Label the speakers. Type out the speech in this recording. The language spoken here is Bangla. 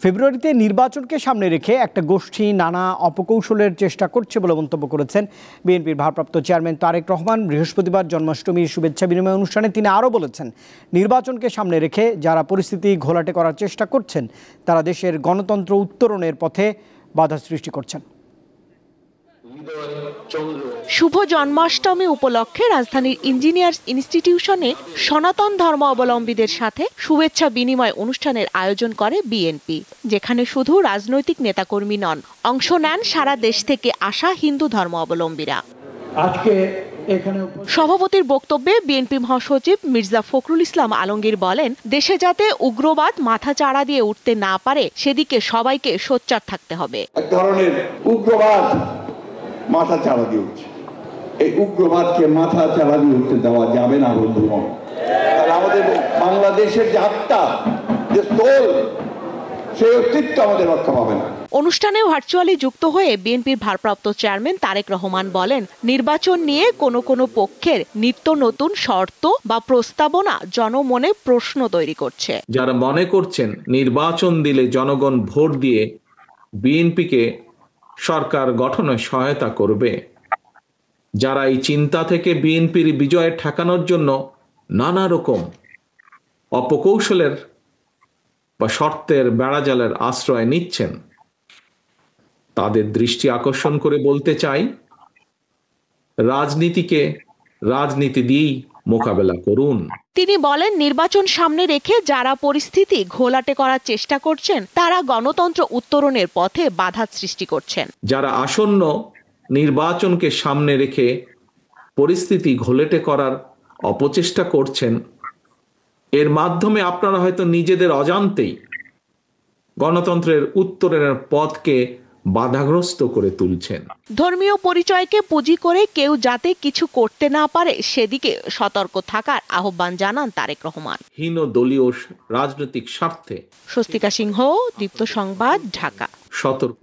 Speaker 1: ফেব্রুয়ারিতে নির্বাচনকে সামনে রেখে একটা গোষ্ঠী নানা অপকৌশলের চেষ্টা করছে বলে মন্তব্য করেছেন বিএনপির ভারপ্রাপ্ত চেয়ারম্যান তারেক রহমান। বৃহস্পতিবার জন্মাষ্টমীর শুভেচ্ছা বিনিময় অনুষ্ঠানে তিনি আরও বলেছেন, নির্বাচনকে সামনে রেখে যারা পরিস্থিতি ঘোলাটে করার চেষ্টা করছেন তারা দেশের গণতন্ত্র উত্তরণের পথে বাধা সৃষ্টি করছেন।
Speaker 2: শুভ জন্মাষ্টমী উপলক্ষে রাজধানীর ইঞ্জিনিয়ার্স ইনস্টিটিউশনে সনাতন ধর্মাবলম্বীদের সাথে শুভেচ্ছা বিনিময় অনুষ্ঠানের আয়োজন করে বিএনপি, যেখানে শুধু রাজনৈতিক নেতাকর্মী নন, অংশ নেন সারা দেশ থেকে আসা হিন্দু ধর্মাবলম্বীরা। সভাপতির বক্তব্যে বিএনপি মহাসচিব মির্জা ফখরুল ইসলাম আলমগীর বলেন, দেশে যাতে উগ্রবাদ মাথা চাড়া দিয়ে উঠতে না পারে সেদিকে সবাইকে সোচ্চার থাকতে হবে।
Speaker 3: এক ধরনের উগ্রবাদ মাথা চাড়া দিয়ে উঠছে, এই উগ্রবাদকে মাথা চাড়া দিয়ে উঠতে দেওয়া যাবে না বন্ধুগণ। তাহলে আমাদের বাংলাদেশের যে আত্মা, যে সোল, সেই অস্তিত্ব আমাদের রক্ষা পাবে না।
Speaker 2: অনুষ্ঠানে ভার্চুয়ালি যুক্ত হয়ে বিএনপির ভারপ্রাপ্ত চেয়ারম্যান তারেক রহমান বলেন, নির্বাচন নিয়ে কোনো পক্ষের নিত্য নতুন শর্ত বা প্রস্তাবনা জনমনে প্রশ্ন তৈরি করছে।
Speaker 4: যারা মনে করছেন নির্বাচন দিলে জনগণ ভোট দিয়ে বিএনপিকে সরকার গঠনে সহায়তা করবে, যারা এই চিন্তা থেকে বিএনপির বিজয় ঠেকানোর জন্য নানা রকম অপকৌশলের বা শর্তের বেড়াজালের আশ্রয় নিচ্ছেন, তাদের দৃষ্টি আকর্ষণ করে বলতে চাই, রাজনীতিকে রাজনীতি দিয়েই মোকাবেলা করুন।
Speaker 2: তিনি বলেন, নির্বাচন সামনে রেখে যারা পরিস্থিতি ঘোলাটে করার চেষ্টা করছেন তারা গণতন্ত্র উত্তরণের পথে বাধা সৃষ্টি করছেন।
Speaker 4: যারা আসন্ন নির্বাচনকে সামনে রেখে পরিস্থিতি ঘোলাটে করার অপচেষ্টা করছেন, এর মাধ্যমে আপনারা হয়তো নিজেদের অজান্তেই গণতন্ত্রের উত্তরণের পথকে বাধাগ্রস্ত করে তুলছেন।
Speaker 2: ধর্মীয় পরিচয়কে পুঁজি করে কেউ যাতে কিছু করতে না পারে সেদিকে সতর্ক থাকার আহ্বান জানান তারেক রহমান।
Speaker 4: হীন দলীয় রাজনৈতিক স্বার্থে।
Speaker 2: স্বস্তিকা সিংহ, দীপ্ত সংবাদ, ঢাকা।
Speaker 4: সতর্ক।